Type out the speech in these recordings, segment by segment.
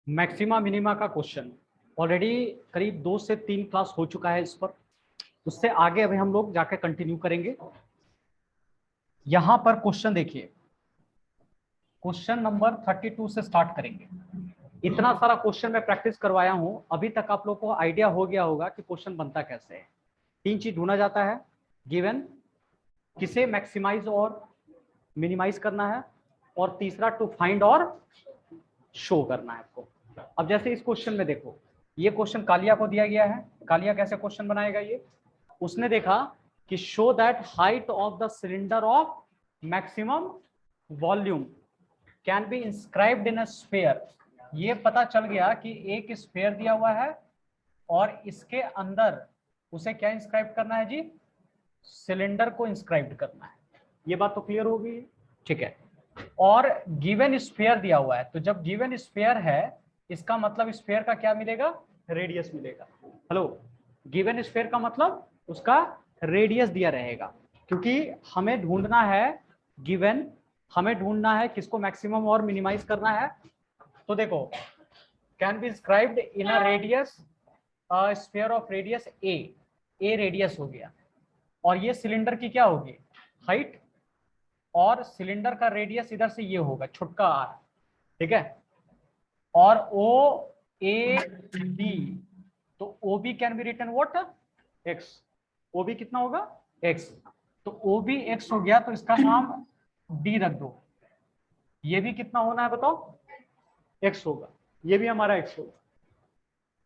Maxima minima का question already करीब 2 से 3 क्लास हो चुका है इस पर। उससे आगे अभी हम लोग जाकर कंटिन्यू करेंगे। यहां पर क्वेश्चन देखिए, क्वेश्चन नंबर 32 से स्टार्ट करेंगे। इतना सारा क्वेश्चन मैं प्रैक्टिस करवाया हूं, अभी तक आप लोग को आइडिया हो गया होगा कि क्वेश्चन बनता कैसे है। 3 चीज ढूंढा जाता है, गिवन, किसे मैक्सिमाइज और मिनिमाइज करना है, और तीसरा टू फाइंड और शो करना है आपको। अब जैसे इस क्वेश्चन में देखो, ये क्वेश्चन कालिया को दिया गया है। कालिया कैसे क्वेश्चन बनाएगा? ये उसने देखा कि show that height of the cylinder of maximum volume can B inscribed in a sphere. ये पता चल गया कि एक स्फीयर दिया हुआ है और इसके अंदर उसे क्या इंस्क्राइब करना है जी? सिलेंडर को इंस्क्राइब करना है। ये बात तो क्लियर हो गई, ठीक है। और गिवन स्फीयर दिया हुआ है, तो जब गिवन स्फीयर है इसका मतलब स्फीयर का क्या मिलेगा? रेडियस मिलेगा। हेलो, गिवन स्फीयर का मतलब उसका रेडियस दिया रहेगा, क्योंकि हमें ढूंढना है गिवन, हमें ढूंढना है किसको मैक्सिमम और मिनिमाइज करना है। तो देखो, can be inscribed in a radius, sphere of radius A radius हो गया, और ये सिलेंडर की क्या होगी? हाइट, और सिलेंडर का रेडियस इधर से ये होगा छुटका आर, ठीक है। और ओ ए बी, तो O B can be written what? X. O B कितना होगा? एक्स। तो ओ बी एक्स हो गया, तो इसका नाम डी रख दो। ये भी कितना होना है बताओ? एक्स होगा। ये भी हमारा एक्स होगा।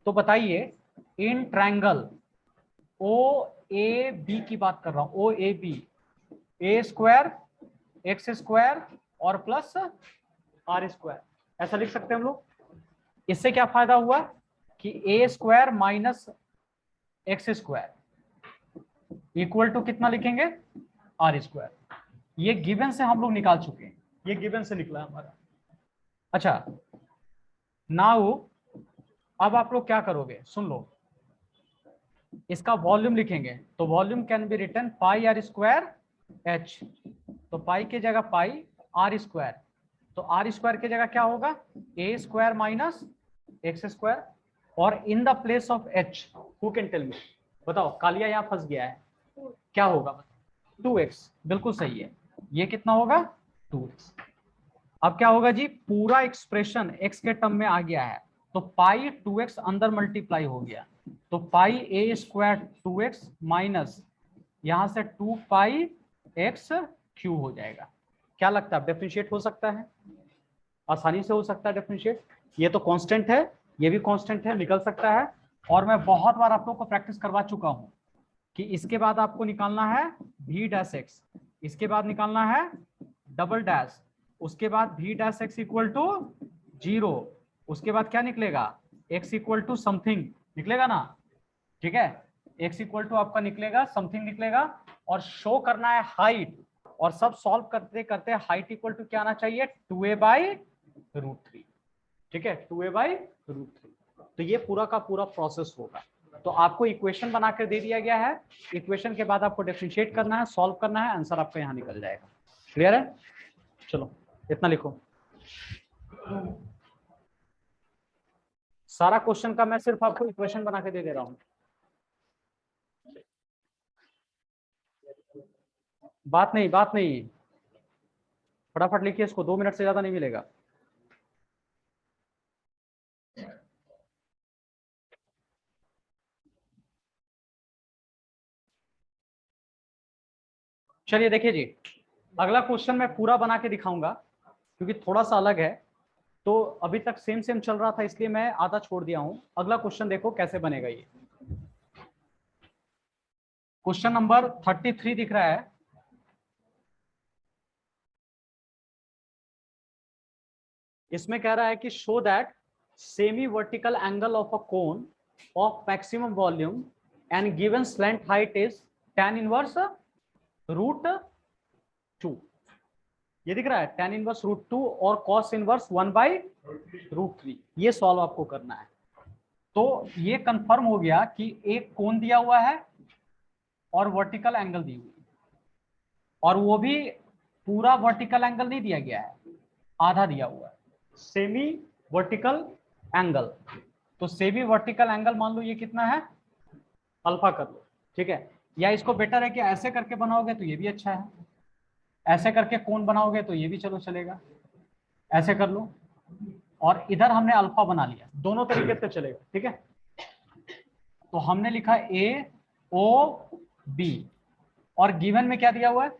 तो बताइए, in triangle O A B की बात कर रहा हूं, O A B, A square X square और प्लस आर स्क्वायर, ऐसा लिख सकते हैं हम लोग। इससे क्या फायदा हुआ कि A square minus x square equal to कितना लिखेंगे? Are square. ये गिवन से हम लोग निकाल चुके हैं, ये गिवन से निकला हमारा। अच्छा, नाउ अब आप लोग क्या करोगे, सुन लो। इसका वॉल्यूम लिखेंगे, तो volume can be written pi are square H. तो पाई की जगह पाई, आर स्क्वायर, तो आर स्क्वायर की जगह क्या होगा? A square minus x square. और in the place of h, who can tell me? बताओ, कालिया यहाँ फंस गया है, क्या होगा? 2x, बिल्कुल सही है। ये कितना होगा? 2x। अब क्या होगा जी? पूरा एक्सप्रेशन x के टर्म में आ गया है, तो पाई 2x अंदर मल्टीप्लाई हो गया, तो पाई ए स्क्वायर 2x माइनस यहां से 2 पाई एक्स क्यूब हो जाएगा। क्या लगता है, डिफरेंशिएट हो सकता है? आसानी से हो सकता है डिफरेंशिएट। ये तो कांस्टेंट है, ये भी कांस्टेंट है, निकल सकता है। और मैं बहुत बार आप लोग को प्रैक्टिस करवा चुका हूं कि इसके बाद आपको निकालना है v डैश एक्स, इसके बाद निकालना है डबल डैश, उसके बाद v dash x equal to 0, उसके बाद क्या निकलेगा? x इक्वल टू समथिंग निकलेगा ना, ठीक है। x इक्वल टू आपका निकलेगा समथिंग निकलेगा, और शो करना है हाइट, और सब सॉल्व करते करते हाइट इक्वल टू क्या आना चाहिए? 2a बाई रूट 3, ठीक है, 2a बाई रूट 3। तो ये पूरा का पूरा प्रोसेस होगा। तो आपको इक्वेशन बनाकर दे दिया गया है, इक्वेशन के बाद आपको डिफरेंशिएट करना है, सॉल्व करना है, आंसर आपका यहाँ निकल जाएगा। क्लियर है? चलो इतना लिखो। सारा क्वेश्चन का मैं सिर्फ आपको इक्वेशन बना के दे रहा हूँ। बात नहीं, फटाफट लिखिए इसको, 2 मिनट से ज्यादा नहीं मिलेगा। चलिए देखिए जी, अगला क्वेश्चन मैं पूरा बना के दिखाऊंगा, क्योंकि थोड़ा सा अलग है। तो अभी तक सेम सेम चल रहा था, इसलिए मैं आधा छोड़ दिया हूं। अगला क्वेश्चन देखो कैसे बनेगा। ये क्वेश्चन नंबर 33 दिख रहा है। इसमें कह रहा है कि show that semi vertical angle of a cone of maximum volume and given slant height is tan inverse root 2। ये दिख रहा है, tan इनवर्स रूट 2 और cos इनवर्स 1 बाई रूट 3। ये सॉल्व आपको करना है। तो ये कंफर्म हो गया कि एक कोण दिया हुआ है और वर्टिकल एंगल दी हुई, और वो भी पूरा वर्टिकल एंगल नहीं दिया गया है, आधा दिया हुआ है। सेमी वर्टिकल एंगल, तो सेमी वर्टिकल एंगल मान लो ये कितना है, अल्फा कर लो, ठीक है। या इसको बेटर है कि ऐसे करके बनाओगे तो ये भी अच्छा है, ऐसे करके कोण बनाओगे तो ये भी चलो चलेगा, ऐसे कर लो, और इधर हमने अल्फा बना लिया, दोनों तरीके से चलेगा, ठीक है। तो हमने लिखा ए ओ बी, और गिवन में क्या दिया हुआ है,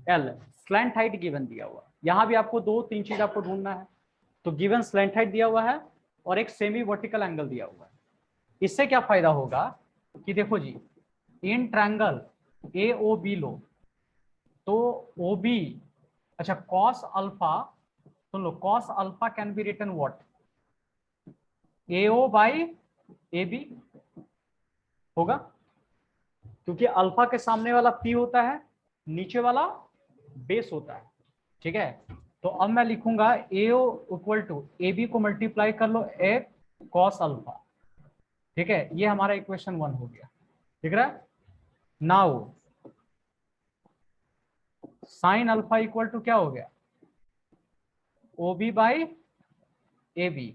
एल, स्लैंट हाइट गिवन दिया हुआ है। यहां भी आपको दो तीन चीज आपको ढूंढना है, तो गिवन स्लैंट हाइट दिया हुआ है और एक सेमी वर्टिकल एंगल दिया हुआ है। इससे क्या फायदा होगा कि देखो जी, इन ट्रायंगल ए ओ बी लो, तो ओ बी, अच्छा कॉस अल्फा, सुन लो, cos alpha can be written what, A O by A B होगा, क्योंकि अल्फा के सामने वाला पी होता है, नीचे वाला बेस होता है, ठीक है। तो अब मैं लिखूंगा A O equal to A B को मल्टीप्लाई कर लो ए कॉस अल्फा, ठीक है। ये हमारा इक्वेशन 1 हो गया, ठीक है। Now sine alpha equal to क्या हो गया, O B by A B,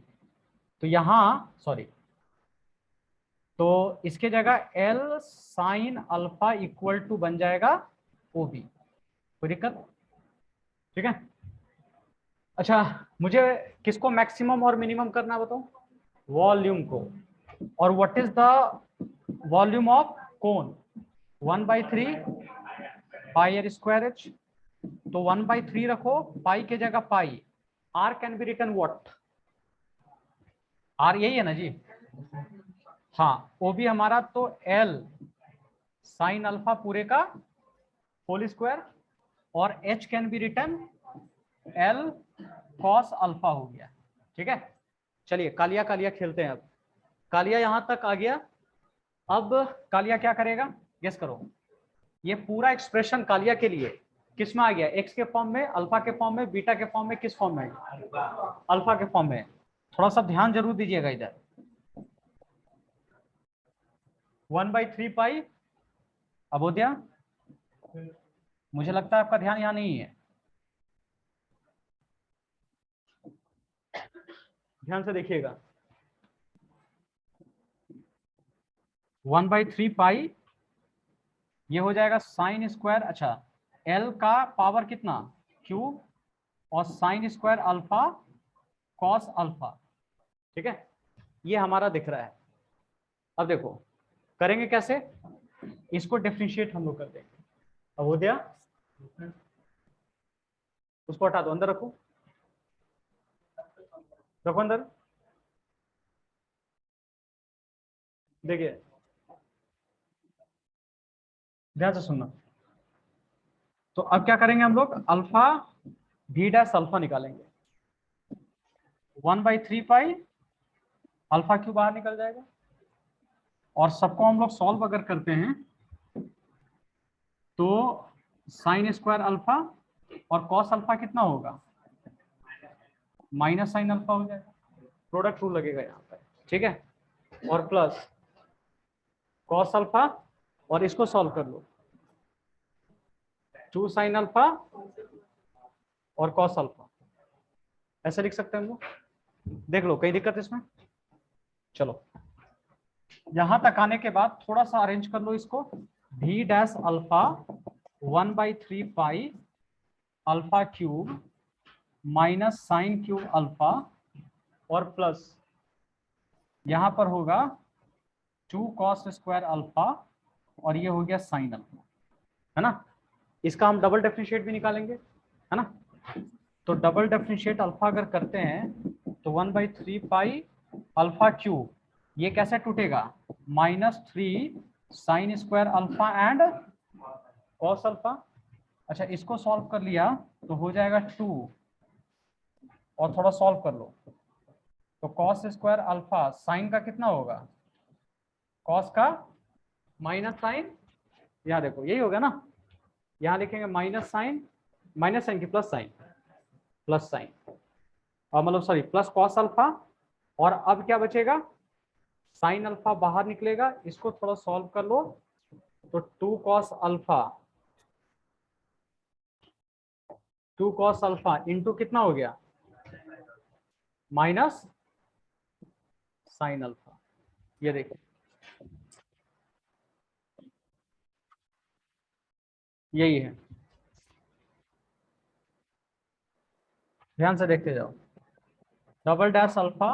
तो यहां सॉरी, तो इसके जगह l sine alpha equal to बन जाएगा ओ बी, कोई दिक्कत, ठीक है। अच्छा, मुझे किसको मैक्सिमम और मिनिमम करना है बताओ, वॉल्यूम को, और what is the volume of cone, 1/3 pi are square H, तो 1/3 रखो, पाई के जगह pi, R can be written what, R यही है ना जी, हाँ, ओ भी हमारा तो एल साइन अल्फा पूरे का होल स्क्वायर, और h can be written l cos alpha हो गया, ठीक है। चलिए कालिया कालिया खेलते हैं अब, कालिया यहां तक आ गया। अब कालिया क्या करेगा, गेस करो, ये पूरा एक्सप्रेशन कालिया के लिए किस में आ गया, एक्स के फॉर्म में, अल्फा के फॉर्म में, बीटा के फॉर्म में, किस फॉर्म में, अल्फा के फॉर्म में। थोड़ा सा ध्यान जरूर दीजिएगा इधर, 1/3 पाई, अबोध्या, मुझे लगता है आपका ध्यान यहाँ नहीं है, ध्यान से देखिएगा, 1/3 पाई, ये हो जाएगा साइन स्क्वायर, अच्छा एल का पावर कितना, क्यूब, और sign square alpha cos alpha, ठीक है। ये हमारा दिख रहा है। अब देखो करेंगे कैसे, इसको डिफरेंशिएट हम लोग कर देंगे, अब हो गया, उसको हटा दो, अंदर रखो, रखो अंदर, देखिए ध्यान से सुनना। तो अब क्या करेंगे हम लोग, अल्फा भी डैश अल्फा निकालेंगे, 1/3 पाई, अल्फा क्यू बाहर निकल जाएगा, और सबको हम लोग सॉल्व अगर करते हैं तो साइन स्क्वायर अल्फा और कॉस अल्फा कितना होगा, माइनस साइन अल्फा हो जाएगा, प्रोडक्ट रूल लगेगा यहाँ पर, ठीक है, और प्लस कॉस अल्फा, और इसको सॉल्व कर लो, 2 साइन अल्फा और कॉस अल्फा, ऐसे लिख सकते हैं हम लोग, देख लो कोई दिक्कत इसमें। चलो यहां तक आने के बाद थोड़ा सा अरेंज कर लो इसको, भी dash alpha 1/3 pi alpha cube minus sine cube alpha, और प्लस यहां पर होगा 2 कॉस स्क्वायर अल्फा, और ये हो गया साइन अल्फा, है ना। इसका हम डबल डिफरेंशिएट भी निकालेंगे, है ना। तो डबल डिफरेंशिएट अल्फा अगर करते हैं तो 1/3 पाई अल्फा क्यूब, ये कैसे टूटेगा, -3 sign square alpha and cos alpha, अच्छा इसको सॉल्व कर लिया तो हो जाएगा 2, और थोड़ा सॉल्व कर लो, तो कॉस स्क्वायर अल्फा साइन का कितना होगा, कॉस का माइनस साइन, यहाँ देखो यही होगा ना, यहाँ लिखेंगे माइनस साइन की प्लस साइन, और मतलब सॉरी प्लस कॉस अल्फा, और अब क्या बचेगा, साइन अल्फा बाहर निकलेगा, इसको थोड़ा सॉल्व कर लो, तो 2 कॉस अल्फा इंटू कितना हो गया, माइनस साइन अल्फा। ये देखिए यही है, ध्यान से देखते जाओ। Double dash alpha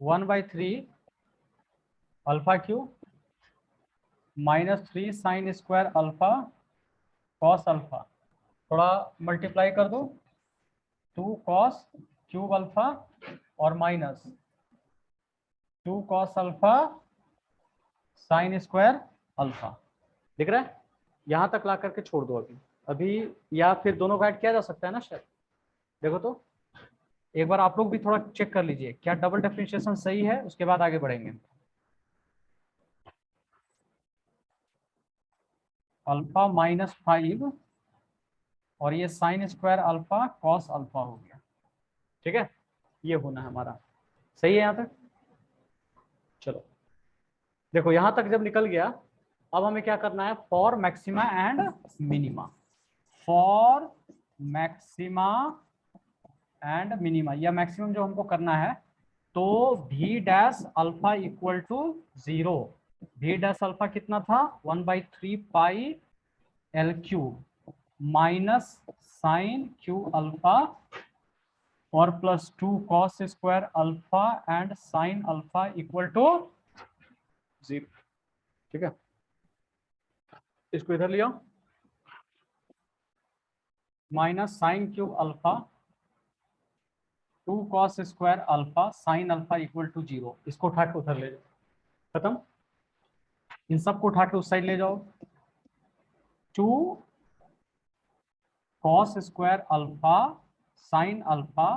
1/3 alpha cube -3 sign square alpha cos alpha, थोड़ा मल्टीप्लाई कर दो, 2 कॉस क्यूब अल्फा और minus 2 cos alpha sign square alpha. दिख रहा है? यहां तक ला करके छोड़ दो अभी अभी, या फिर दोनों को ऐड किया जा सकता है ना शायद। देखो तो एक बार आप लोग भी थोड़ा चेक कर लीजिए क्या डबल डिफरेंशिएशन सही है, उसके बाद आगे बढ़ेंगे। अल्फा -5 और ये sign square alpha cos alpha हो गया। ठीक है, ये होना है हमारा। सही है यहाँ तक? चलो देखो यहां तक जब निकल गया, अब हमें क्या करना है, for maxima and minima. For maxima and minima, या मैक्सिमम जो हमको करना है, तो v dash alpha equal to 0। v dash alpha कितना था, 1/3 pi L cube minus sine cube alpha और plus 2 cos square alpha and sine alpha equal to 0। ठीक है, इसको इधर लिया, minus sine cube alpha 2 cos square alpha sine alpha equal to 0। इसको उठा के उधर ले जाओ, खत्म। इन सबको उठा के उस साइड ले जाओ, 2 cos square alpha sine alpha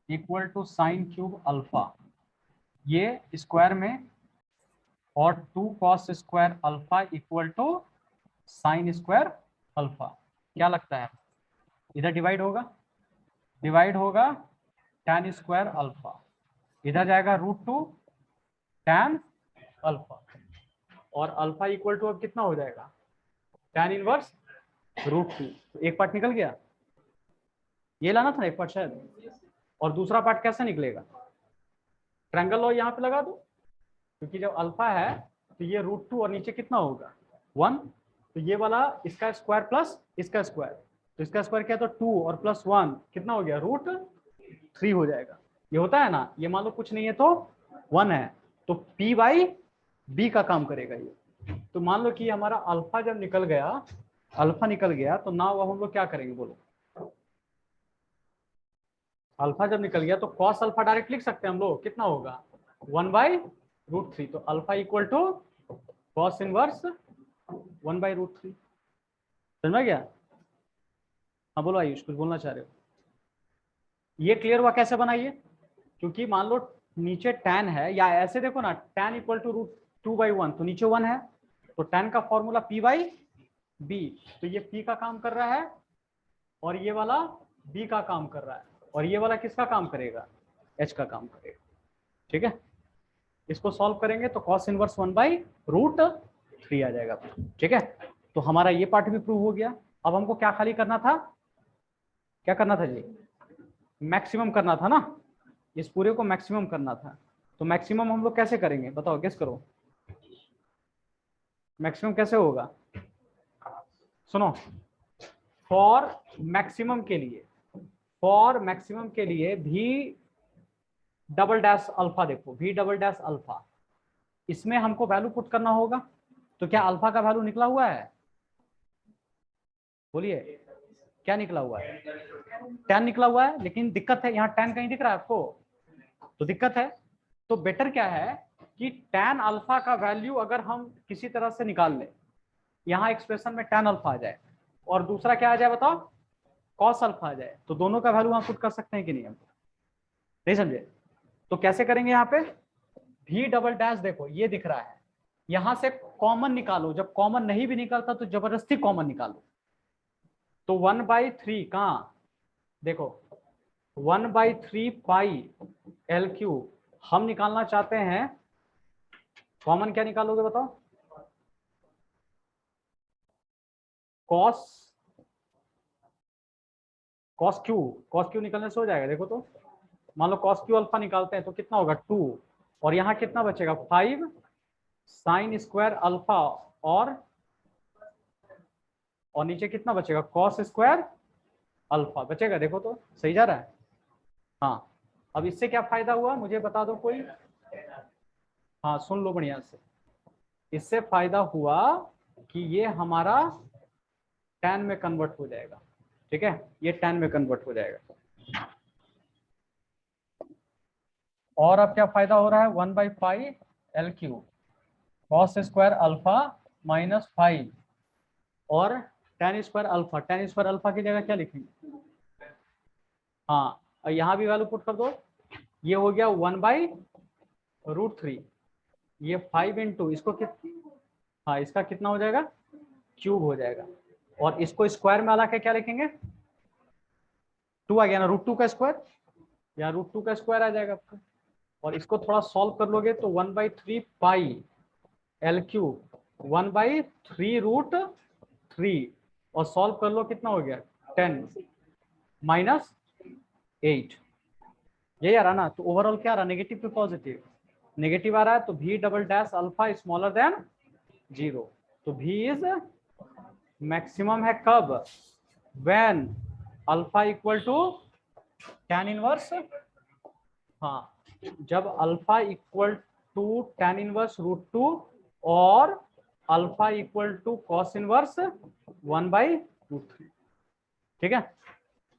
equal to sine cube alpha, ये स्क्वायर में, और 2 cos square alpha equal to sine square alpha. क्या लगता है इधर डिवाइड होगा? डिवाइड होगा tan स्क्वायर अल्फा, इधर जाएगा √2 tan अल्फा, और अल्फा इक्वल टू अब कितना हो जाएगा, tan इनवर्स √2। तो एक पार्ट निकल गया, ये लाना था ना एक पार्ट शायद, और दूसरा पार्ट कैसे निकलेगा, ट्रायंगल लॉ यहाँ पे लगा दो, क्योंकि जब अल्फा है तो ये √2 और नीचे कितना होगा 1, तो ये वाला इसका स्क्वायर प्लस इसका स्क्वायर, तो इसका स्क्वायर क्या, तो 2 और प्लस 1 कितना हो गया √3 हो जाएगा। ये होता है ना, ये मान लो कुछ नहीं है तो 1 है, तो p/b का काम करेगा ये। तो मान लो कि हमारा अल्फा जब निकल गया, अल्फा निकल गया, तो ना वो हम लोग क्या करेंगे बोलो, अल्फा जब निकल गया तो कॉस अल्फा डायरेक्ट लिख सकते हैं हम लोग, कितना होगा 1/√3। तो alpha equal to cos inverse 1/√3। समझ में गया? हाँ बोलो आयुष, कुछ बोलना चाह रहे हो? ये क्लियर हुआ कैसे बनाइए, क्योंकि मान लो नीचे tan है, या ऐसे देखो ना, tan इक्वल टू √2/1, तो नीचे 1 है, तो tan का फॉर्मूला p/b, तो ये p का काम कर रहा है और ये वाला b का काम कर रहा है, और ये वाला किसका काम करेगा, h का काम करेगा। ठीक है, इसको सॉल्व करेंगे तो cos इनवर्स 1/√3 आ जाएगा। ठीक है, तो हमारा ये पार्ट भी प्रूव हो गया। अब हमको क्या खाली करना था, क्या करना था जी, मैक्सिमम करना था ना, इस पूरे को मैक्सिमम करना था। तो मैक्सिमम हम लोग कैसे करेंगे बताओ, गेस करो, मैक्सिमम कैसे होगा? सुनो, फॉर मैक्सिमम के लिए, फॉर मैक्सिमम के लिए भी डबल डैश अल्फा, देखो v डबल डैश अल्फा, इसमें हमको वैल्यू पुट करना होगा। तो क्या अल्फा का वैल्यू निकला हुआ है, बोलिए क्या निकला हुआ है, tan निकला हुआ है, लेकिन दिक्कत है यहाँ tan कहीं दिख रहा है आपको, तो दिक्कत है। तो बेटर क्या है कि tan अल्फा का वैल्यू अगर हम किसी तरह से निकाल लें, यहाँ एक्सप्रेशन में tan अल्फा आ जाए, और दूसरा क्या आ जाए बताओ, cos अल्फा आ जाए, तो दोनों का वैल्यू हम पुट कर सकते हैं कि नहीं, हम नहीं समझे? तो कैसे करेंगे, यहाँ पे v डबल डैश, देखो ये दिख रहा है, यहां से कॉमन निकालो, जब कॉमन नहीं भी निकलता तो जबरदस्ती कॉमन निकालो। तो 1/3 कहाँ, देखो 1/3 पाई एल क्यूब, हम निकालना चाहते हैं, कॉमन क्या निकालोगे बताओ, कॉस, कॉस क्यू निकलने से हो जाएगा। देखो तो मान लो कॉस क्यू अल्फा निकालते हैं तो कितना होगा 2, और यहाँ कितना बचेगा 5 साइन स्क्वायर अल्फा और नीचे कितना बचेगा कॉस स्क्वायर अल्फा बचेगा। देखो तो सही जा रहा है। हाँ, अब इससे क्या फायदा हुआ मुझे बता दो कोई। हाँ सुन लो बढ़िया से। इससे फायदा हुआ कि ये हमारा tan में कन्वर्ट हो जाएगा। ठीक है, ये tan में कन्वर्ट हो जाएगा। और अब क्या फायदा हो रहा है 1/5 L³ cos square alpha minus 5 और tan स्क्वायर अल्फा की जगह क्या लिखेंगे। हाँ, और यहाँ भी वैल्यू पुट कर दो। ये हो गया 1/√3। ये 5 इंटू इसको हाँ इसका कितना हो जाएगा क्यूब हो जाएगा। और इसको स्क्वायर में आके क्या लिखेंगे 2 आ गया ना, √2 का स्क्वायर या √2 का स्क्वायर आ जाएगा आपका। और इसको थोड़ा सॉल्व कर लोगे तो 1/3 पाई L³ 1/3√3 और सॉल्व कर लो कितना हो गया 10 माइनस 8। यही आ रहा ना। तो ओवरऑल क्या आ रहा नेगेटिव टू पॉजिटिव, नेगेटिव आ रहा है। तो V double dash alpha smaller than 0। तो V इज मैक्सिमम है कब when alpha equal to tan inverse. हाँ, जब alpha equal to tan inverse √2 और alpha equal to cos inverse 1/√3। ठीक है,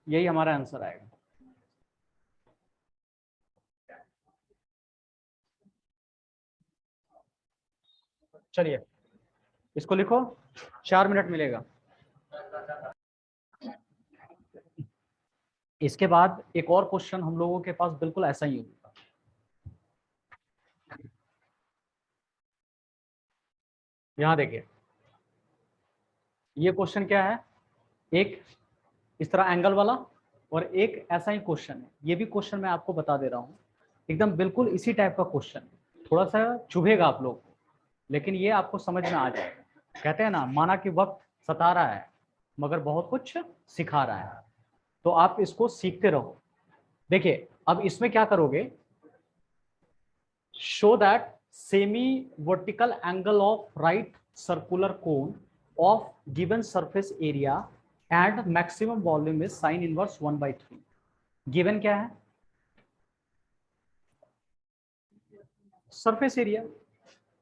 यही हमारा आंसर आएगा। चलिए इसको लिखो, 4 मिनट मिलेगा। इसके बाद एक और क्वेश्चन हम लोगों के पास बिल्कुल ऐसा ही होगा। यहां देखिए, ये क्वेश्चन क्या है, एक इस तरह एंगल वाला और एक ऐसा ही क्वेश्चन है। ये भी क्वेश्चन मैं आपको बता दे रहा हूं, एकदम बिल्कुल इसी टाइप का क्वेश्चन। थोड़ा सा चुभेगा आप लोग को, लेकिन ये आपको समझ में आ जाएगा। कहते हैं ना, माना कि वक्त सता रहा है मगर बहुत कुछ सिखा रहा है। तो आप इसको सीखते रहो। देखिए अब इसमें क्या करोगे, show that semi vertical angle of right circular cone of given surface area and maximum volume is sine inverse 1/3। Given क्या है, सरफेस एरिया।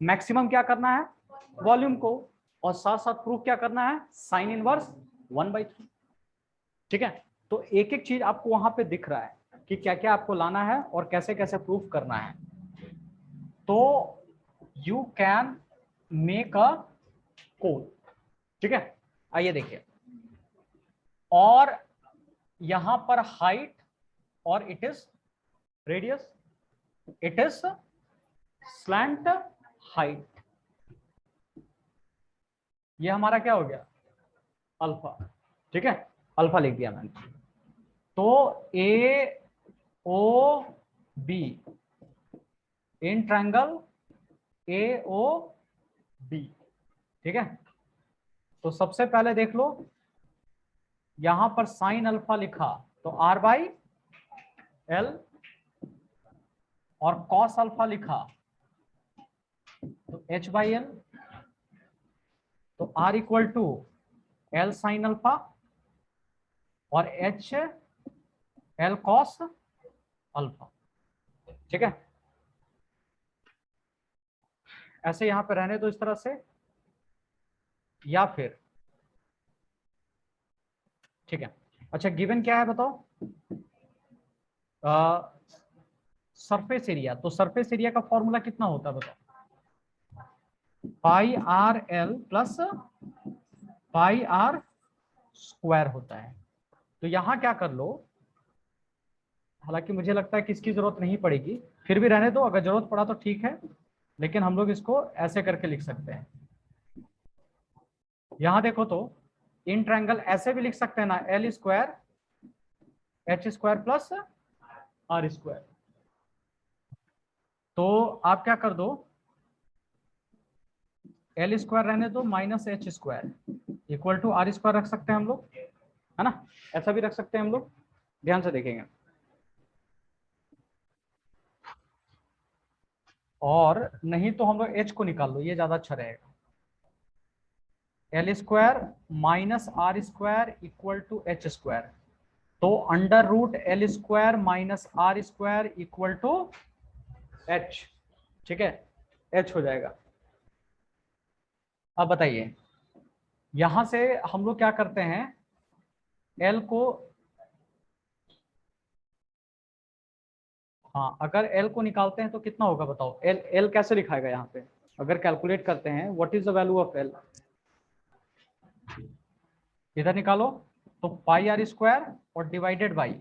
मैक्सिमम क्या करना है, वॉल्यूम को। और साथ साथ प्रूफ क्या करना है, साइन इनवर्स 1/3। ठीक है, तो एक एक चीज आपको वहां पे दिख रहा है कि क्या क्या आपको लाना है और कैसे कैसे प्रूफ करना है। तो you can make a code. ठीक है, आइए देखिए। और यहां पर हाइट और it is radius, it is slant height. ये हमारा क्या हो गया अल्फा। ठीक है, अल्फा लिख दिया मैंने। तो A O B in triangle A O B. ठीक है, तो सबसे पहले देख लो, यहां पर साइन अल्फा लिखा तो R/L और कॉस अल्फा लिखा तो H/L। तो R equal to L sine alpha और HL कॉस अल्फा। ठीक है, ऐसे यहां पे रहने दो इस तरह से, या फिर ठीक है। अच्छा गिवन क्या है बताओ, सरफेस एरिया। तो सरफेस एरिया का फॉर्मूला कितना होता है बताओ, πRL प्लस πR स्क्वायर होता है। तो यहां क्या कर लो, हालांकि मुझे लगता है कि इसकी जरूरत नहीं पड़ेगी, फिर भी रहने दो, अगर जरूरत पड़ा तो ठीक है, लेकिन हम लोग इसको ऐसे करके लिख सकते हैं। यहां देखो तो इन ट्रायंगल ऐसे भी लिख सकते हैं ना, L square H square plus R square. तो आप क्या कर दो, L स्क्वायर रहने दो minus H square equal to R square रख सकते हैं हम लोग, है ना। ऐसा भी रख सकते हैं हम लोग, ध्यान से देखेंगे। और नहीं तो हम लोग एच को निकाल लो, ये ज्यादा अच्छा रहेगा। L square minus are square equal to H square, तो under root L square minus are square equal to H. ठीक है, एच हो जाएगा। अब बताइए, यहां से हम लोग क्या करते हैं, एल को, हाँ अगर एल को निकालते हैं तो कितना होगा बताओ, एल एल कैसे लिखाएगा यहाँ पे, अगर कैलकुलेट करते हैं what is the value of l, इधर निकालो, तो पाई आर स्क्वायर और divided by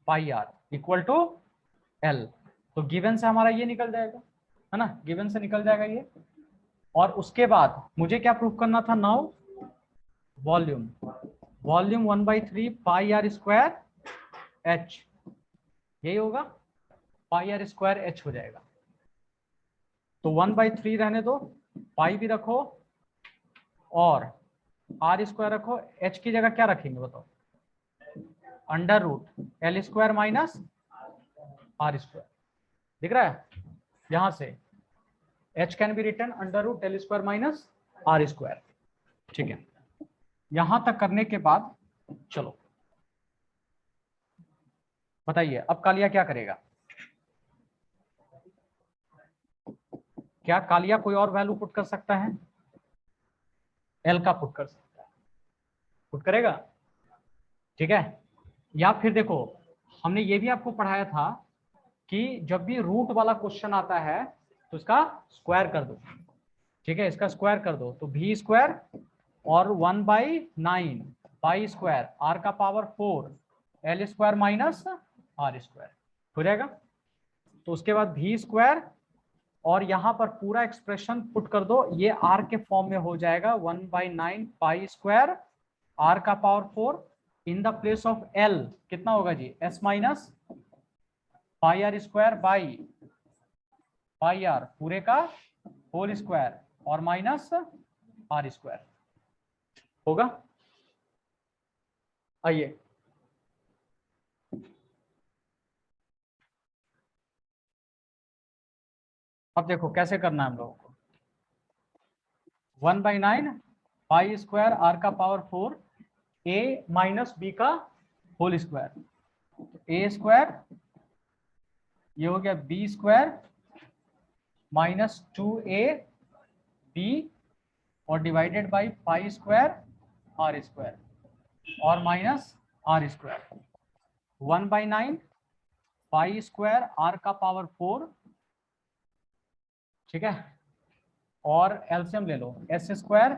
pi r equal to l. तो गिवन से हमारा ये निकल जाएगा, है ना, गिवन से निकल जाएगा ये। और उसके बाद मुझे क्या प्रूफ करना था, now volume, volume 1/3 pi are square h, यही होगा, पाई आर स्क्वायर एच हो जाएगा। तो 1/3 रहने दो, पाई भी रखो और आर स्क्वायर रखो, एच की जगह क्या रखेंगे बताओ, under root L square minus are square, दिख रहा है यहां से, h can be written under root L square minus are square. ठीक है, यहां तक करने के बाद चलो बताइए अब कालिया क्या करेगा, क्या कालिया कोई और वैल्यू पुट कर सकता है, एल का पुट कर सकता है, पुट करेगा। ठीक है, या फिर देखो हमने ये भी आपको पढ़ाया था कि जब भी रूट वाला क्वेश्चन आता है तो इसका स्क्वायर कर दो। ठीक है, इसका स्क्वायर कर दो, तो भी स्क्वायर और 1/9 पाई स्क्वायर आर का power 4 l square minus are square हो जाएगा। तो उसके बाद भी स्क्वायर और यहाँ पर पूरा एक्सप्रेशन पुट कर दो, ये आर के फॉर्म में हो जाएगा 1/9 पाई स्क्वायर आर का power 4 in the place of L कितना होगा जी, S minus pi are square by pi R पूरे का होल स्क्वायर और माइनस आर स्क्वायर होगा। आइए अब देखो कैसे करना है हम लोगों को, 1/9 पाई स्क्वायर आर का पावर 4 ए माइनस बी का होल स्क्वायर, ए स्क्वायर ये हो गया B square minus 2a B और divided by pi square are square और minus are square, 1/9 pi square are का पावर 4। ठीक है, और एलसीएम ले लो, S square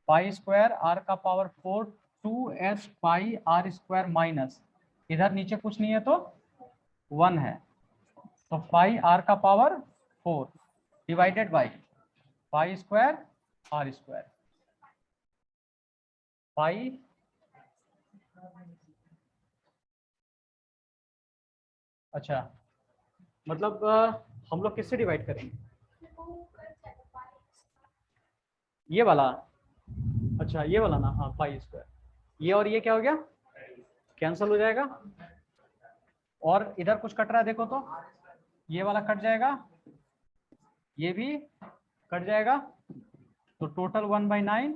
pi square are का power 4 2s pi are square minus, इधर नीचे कुछ नहीं है तो 1 है, तो पाई आर का power 4 divided by pi square are square, pi अच्छा मतलब हम लोग किससे डिवाइड करेंगे, ये वाला, अच्छा ये वाला ना, हाँ पाई स्क्वायर, ये और ये क्या हो गया, कैंसिल हो जाएगा, और इधर कुछ कट रहा है देखो तो, ये वाला कट जाएगा, ये भी कट जाएगा, तो total 1/9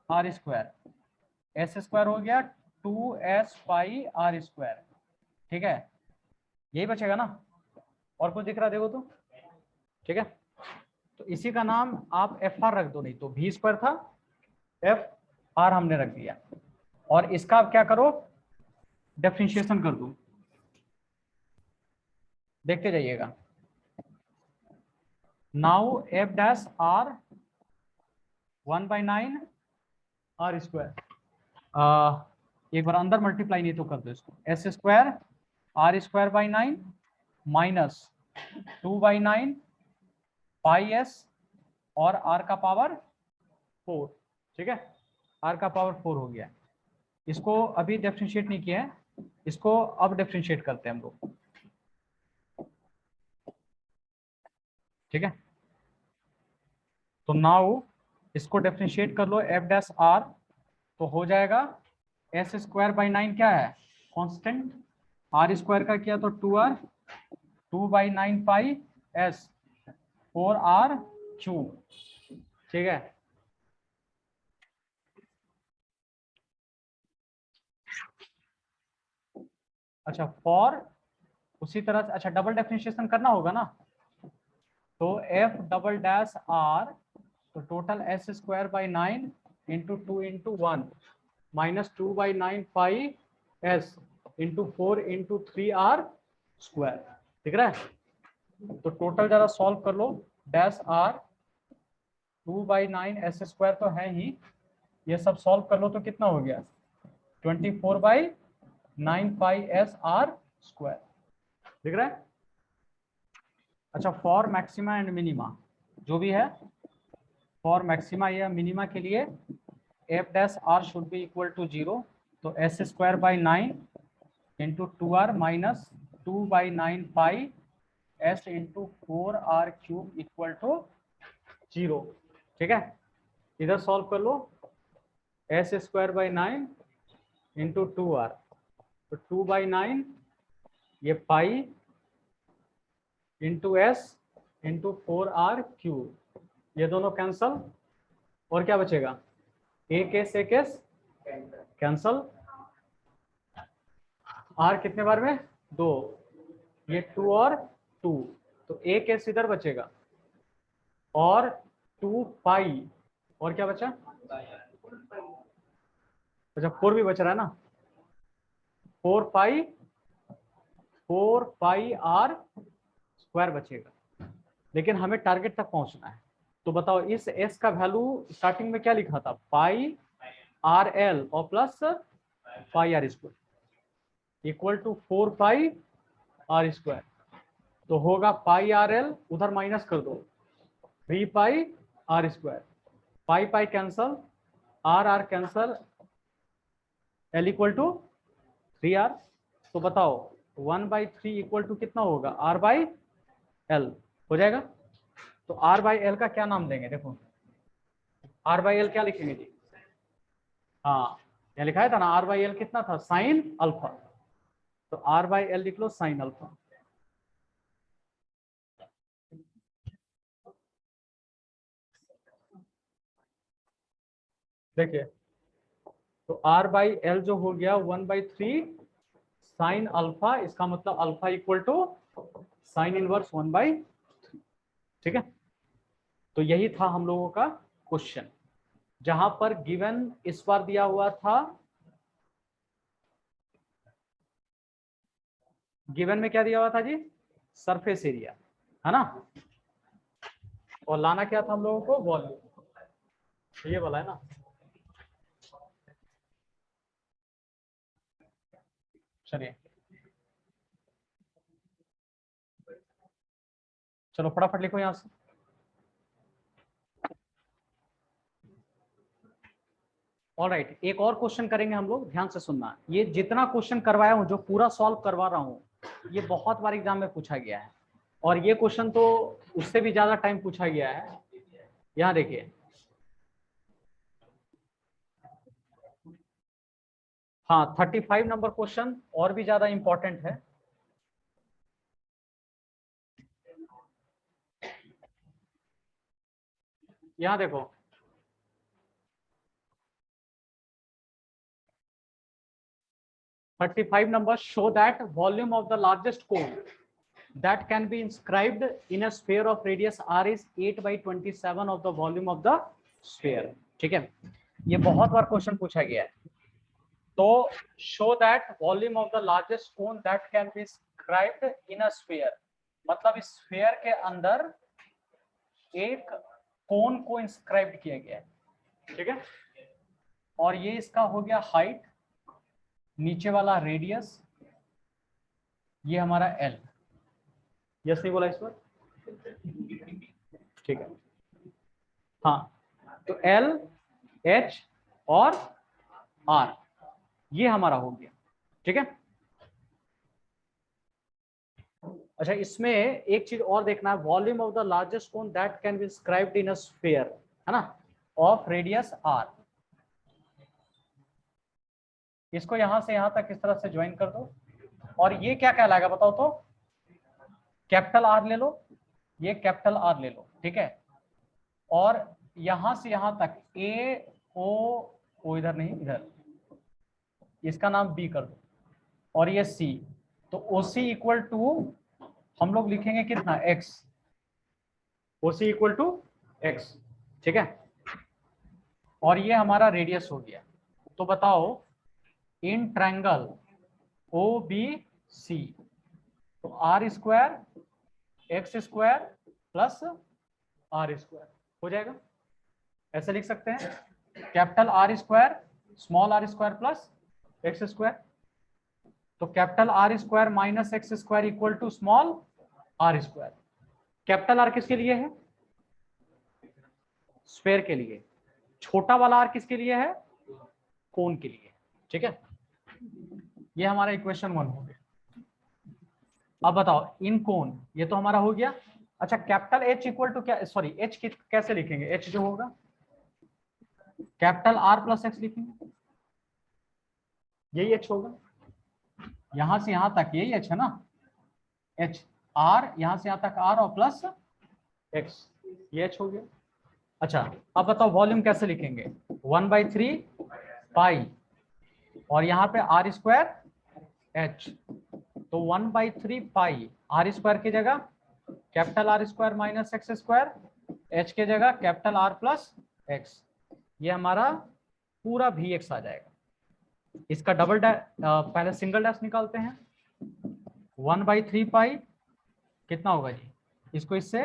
r square, s square हो गया 2s पाई आर स्क्वायर। ठीक है, यही बचेगा ना, और कुछ दिख रहा देखो तो। ठीक है, तो इसी का नाम आप एफ आर रख दो, नहीं तो भी स्क्वायर था एफ आर हमने रख दिया, और इसका आप क्या करो, डिफरेंशिएशन कर दो, देखते जाइएगा। Now f dash r 1/9 r square, एक बार अंदर मल्टीप्लाई नहीं तो कर दो इसको, s square are square by 9 minus 2/9 pi s और आर का पावर 4। ठीक है, आर का पावर 4 हो गया, इसको अभी डिफरेंशिएट नहीं किया है, इसको अब डिफरेंशिएट करते हैं हम लोग। ठीक है, तो नाउ इसको डिफरेंशिएट कर लो, एफ डैश आर, तो हो जाएगा एस स्क्वायर बाई 9 क्या है कांस्टेंट, आर स्क्वायर का किया तो 2r 2/9 पाई एस 4r³ ठीक है। अच्छा फॉर उसी तरह से, अच्छा डबल डेफिनेशन करना होगा ना, तो f डबल डैश r, तो total s square by 9 into 2 into 1 minus 2 by 9 pi s into 4 into 3r square, ठीक है। तो टोटल जरा सॉल्व कर लो, dash r 2 by 9 s square तो है ही, ये सब सॉल्व कर लो तो कितना हो गया 24 by 9 pi s r square, दिख रहा है। अच्छा फॉर मैक्सिमा एंड मिनिमा जो भी है, फॉर मैक्सिमा या मिनिमा के लिए f dash r should be equal to 0, तो s square by 9 into 2r minus 2 by 9 pi s into 4r³ equal to 0, ठीक है। इधर सॉल्व कर लो, s square by 9 into 2r, तो 2 बाई 9 ये pi into s into 4r³, ये दोनों कैंसल, और क्या बचेगा एक s कैंसल, r कितने बार में 2, ये 2 और 2, तो एक s इधर बचेगा और 2 पाई, और क्या बचा, अच्छा 4 भी बच रहा है ना, 4 पाई r स्क्वायर बचेगा, लेकिन हमें टारगेट तक पहुंचना है। तो बताओ इस s का वैल्यू स्टार्टिंग में क्या लिखा था, पाई आर एल और plus pi are square equal to 4 pi are square, तो होगा पाई आर एल, उधर माइनस कर दो 3 pi are square, pi pi cancel, R R cancel, L equal to 3r, तो बताओ 1/3 इक्वल टू कितना होगा r/l हो जाएगा। तो r/l का क्या नाम देंगे, देखो r/l क्या लिखेंगे जी, हाँ यहाँ लिखा है था ना r/l कितना था साइन अल्फा, तो r/l लिख लो साइन अल्फा। देखिए तो r/l जो हो गया 1/3 साइन अल्फा, इसका मतलब alpha equal to sine inverse 1/3, ठीक है। तो यही था हम लोगों का क्वेश्चन, जहां पर गिवन इस बार दिया हुआ था, गिवन में क्या दिया हुआ था जी, सरफेस एरिया है ना, और लाना क्या था हम लोगों को, वॉल्यूम, ये वाला है ना। चलिए चलो फटाफट लिखो यहां से। ऑलराइट, एक और क्वेश्चन करेंगे हम लोग, ध्यान से सुनना, ये जितना क्वेश्चन करवाया हूं, जो पूरा सॉल्व करवा रहा हूं, ये बहुत बार एग्जाम में पूछा गया है, और ये क्वेश्चन तो उससे भी ज्यादा टाइम पूछा गया है। यहाँ देखिए, हाँ 35 नंबर क्वेश्चन और भी ज्यादा इंपॉर्टेंट है। यहाँ देखो, "35 numbers show that volume of the largest cone that can be inscribed in a sphere of radius r is 8/27 of the volume of the sphere", ठीक है। ये बहुत बार क्वेश्चन पूछा गया है। तो show that volume of the largest cone that can be inscribed in a sphere, मतलब इस स्फीयर के अंदर एक कोन को इंस्क्राइब किया गया है, ठीक है। और ये इसका हो गया हाइट, नीचे वाला रेडियस, ये हमारा एल, यस नहीं बोला इस पर, ठीक है। हाँ तो एल, एच और आर ये हमारा हो गया, ठीक है। अच्छा इसमें एक चीज और देखना है, volume of the largest cone that can be inscribed in a sphere, है ना, ऑफ रेडियस आर, इसको यहां से यहां तक इस तरह से ज्वाइन कर दो, और ये क्या कहलाएगा बताओ तो, कैपिटल आर ले लो, ये कैपिटल आर ले लो, ठीक है, और यहां से यहां तक ए ओ इधर नहीं, इधर इसका नाम बी कर दो, और ये सी, तो ओसी इक्वल टू हम लोग लिखेंगे कितना, x, OC equal to x, ठीक है, और ये हमारा रेडियस हो गया। तो बताओ in triangle O B C, तो are square X square plus R square हो जाएगा, ऐसे लिख सकते हैं, capital R square small R square plus X square, तो capital R square minus x square equal to small R square. Capital R किसके लिए है, स्फेयर के लिए, छोटा वाला आर किसके लिए है, कोन के लिए, ठीक है, ये हमारा इक्वेशन 1 हो गया। अब बताओ इन कोन, ये तो हमारा हो गया। अच्छा कैपिटल एच इक्वल टू क्या, सॉरी एच कैसे लिखेंगे, एच जो होगा कैपिटल आर प्लस एक्स लिखेंगे, यही एच होगा, यहां से यहां तक यही एच है ना, एच आर, यहां से यहां तक आर और प्लस एक्स, ये एच हो गया। अच्छा अब बताओ वॉल्यूम कैसे लिखेंगे, 1/3 पाई, और यहाँ पे आर स्क्वायर एच, तो 1/3 पाई आर स्क्वायर की जगह capital R square minus x square, H के जगह कैपिटल आर प्लस एक्स, ये हमारा पूरा भी एक्स आ जाएगा। इसका डबल डैश, पहले सिंगल डैश निकालते हैं, 1/3 पाई कितना होगा जी, इसको इससे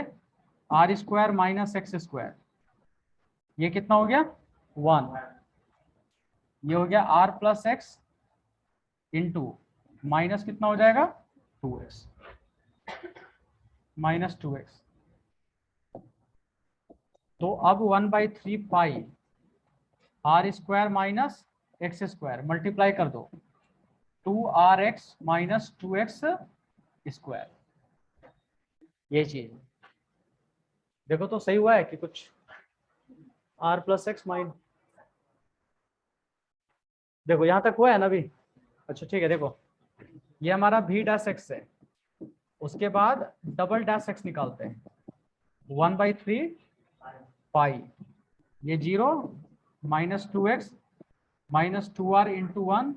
R square minus x square, ये कितना हो गया 1, ये हो गया R plus X into minus कितना हो जाएगा 2x, माइनस 2x, तो अब 1/3 pi are square minus x square multiply कर दो 2rx माइनस 2x स्क्वायर, ये चीज देखो तो सही हुआ है कि कुछ, r प्लस एक्स माइनस, देखो यहां तक हुआ है ना अभी, अच्छा ठीक है, देखो ये हमारा v डैश एक्स है, उसके बाद डबल डैश एक्स निकालते हैं, 1/3 पाई, ये 0 minus 2x minus 2r into 1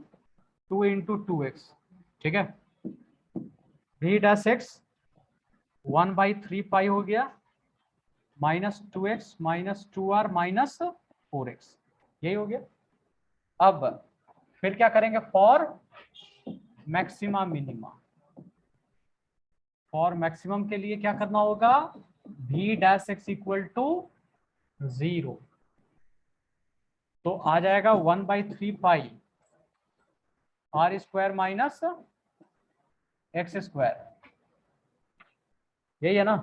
2 into 2x, ठीक है, v डैश एक्स 1/3 पाई हो गया minus 2x minus 2r minus 4x, यही हो गया। अब फिर क्या करेंगे, for maxima minima, for maximum के लिए क्या करना होगा, v dash x equal to 0, तो आ जाएगा 1/3 pi are square minus x square, यही है ना।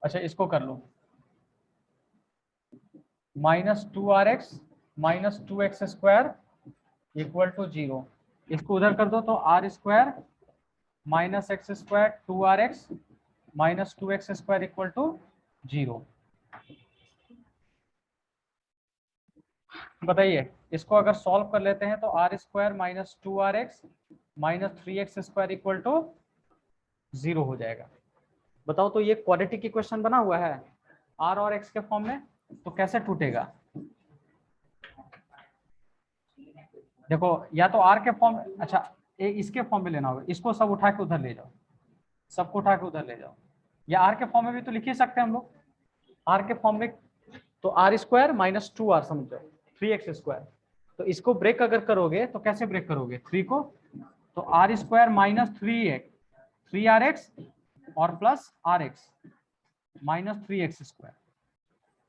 अच्छा इसको कर लो, minus 2rx minus 2x square equal to 0, इसको उधर कर दो तो are square minus x square 2rx minus 2x square equal to 0। बताइए इसको अगर सॉल्व कर लेते हैं तो are square minus 2rx minus 3x square equal to 0 हो जाएगा। बताओ तो ये क्वाड्रेटिक इक्वेशन बना हुआ है r और x के फॉर्म में, तो कैसे टूटेगा, देखो या तो r के फॉर्म, अच्छा इसके फॉर्म में लेना होगा, इसको सब उठा के उधर ले जाओ, सबको उठा के उधर ले जाओ, या r के फॉर्म में भी तो लिख ही सकते हैं हम लोग, r के फॉर्म में तो आर स्क्वायर माइनस 2r समझ जाओ 3x स्क्वायर, तो इसको ब्रेक अगर करोगे तो कैसे ब्रेक करोगे 3 को, तो आर स्क्वायर माइनस 3rx और plus rx minus 3x square,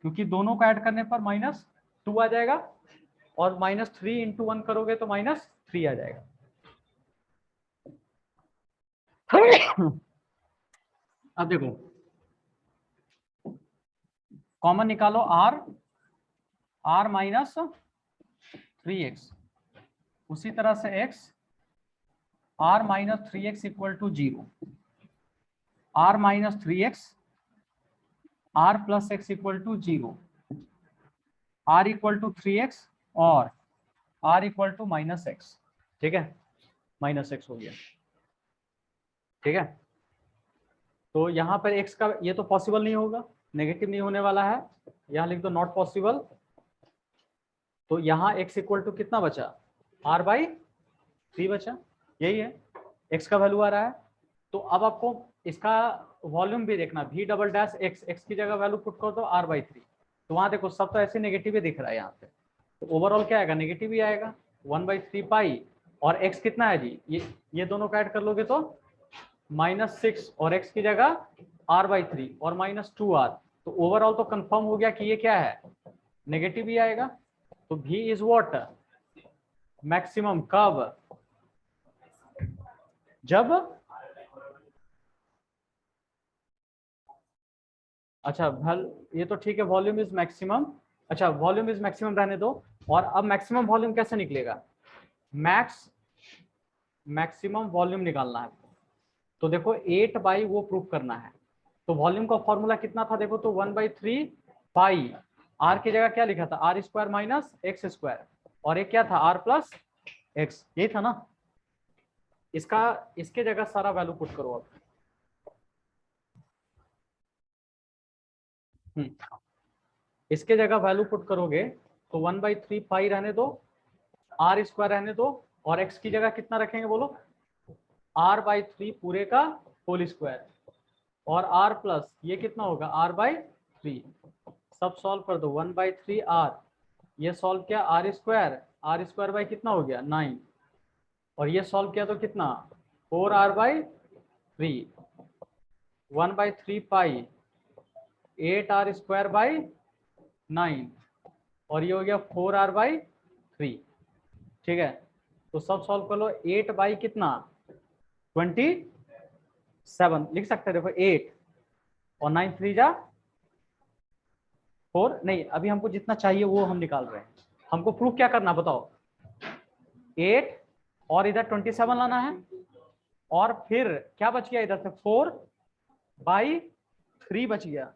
क्योंकि दोनों को ऐड करने पर माइनस 2 आ जाएगा, और माइनस 3 इंटू 1 करोगे तो माइनस 3 आ जाएगा। अब देखो कॉमन निकालो r माइनस 3x, उसी तरह से x r minus 3x equal to 0, r minus 3x r plus x equal to 0, r equal to 3x और r equal to minus x, ठीक है, माइनस एक्स हो गया, ठीक है। तो यहाँ पर x का ये तो पॉसिबल नहीं होगा, नेगेटिव नहीं होने वाला है, यहाँ लिख दो नॉट पॉसिबल। तो यहाँ x इक्वल टू कितना बचा, r/3 बचा, यही है x का वैल्यू आ रहा है। तो अब आपको इसका वॉल्यूम भी देखना, v डबल डैश x की जगह वैल्यू पुट कर दो r/3। तो वहां देखो सब तो ऐसे नेगेटिव ही दिख रहा है यहाँ पे, तो ओवरऑल क्या आएगा, नेगेटिव ही आएगा 1/3 पाई। और x कितना है जी, ये दोनों का ऐड कर लोगे तो -6 और x की जगह r/3 और -2r। तो ओवरऑल तो कंफर्म हो गया कि ये क्या है, नेगेटिव ही आएगा। तो v इज व्हाट, मैक्सिमम कब, जब, अच्छा ये तो ठीक है, वॉल्यूम इज मैक्सिमम, अच्छा वॉल्यूम इज मैक्सिमम रहने दो। और अब मैक्सिमम वॉल्यूम कैसे निकलेगा, मैक्सिमम वॉल्यूम निकालना है। तो देखो 8 वो प्रूफ करना है। तो वॉल्यूम का फॉर्मूला कितना था, देखो तो 1/3 पाई, आर की जगह क्या लिखा था, r² माइनस x², और एक क्या था r+x, यही था ना। इसके जगह सारा वैल्यू पुट करो अब। इसके जगह वैल्यू पुट करोगे तो 1/3 पाई रहने दो, r² रहने दो, और x की जगह कितना रखेंगे बोलो, r/3 पूरे का होल स्क्वायर, और r प्लस ये कितना होगा r/3। सब सॉल्व कर दो, 1/3 r, ये सॉल्व किया r² बाई कितना हो गया 9, और ये सॉल्व किया तो कितना 4r/3, 1/3 पाई 8r²/9, और ये हो गया 4r/3। ठीक है, तो सब सॉल्व कर लो, 8 बाई कितना 27 लिख सकते हैं, देखो 8 और 9 3 जा 4, नहीं अभी हमको जितना चाहिए वो हम निकाल रहे हैं। हमको प्रूफ क्या करना बताओ, 8 और इधर 27 लाना है, और फिर क्या बच गया इधर से 4/3 बच गया,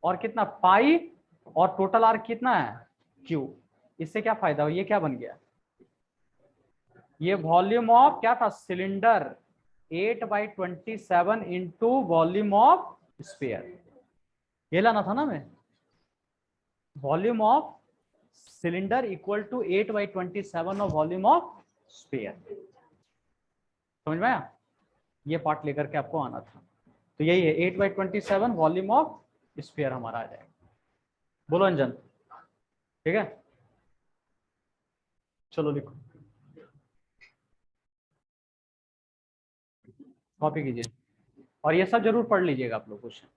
और कितना पाई, और टोटल आर कितना है क्यू। इससे क्या फायदा हो, ये क्या बन गया, ये वॉल्यूम ऑफ क्या था cylinder, 8/27 into volume of sphere, ये लाना था ना मैं, volume of cylinder equal to 8/27 of volume of sphere. समझ में आया, ये पार्ट लेकर के आपको आना था। तो यही है 8/27 वॉल्यूम ऑफ स्फीयर हमारा आ जाएगा। बोलो अंजन, ठीक है, चलो लिखो, कॉपी कीजिए, और ये सब जरूर पढ़ लीजिएगा आप लोग क्वेश्चन।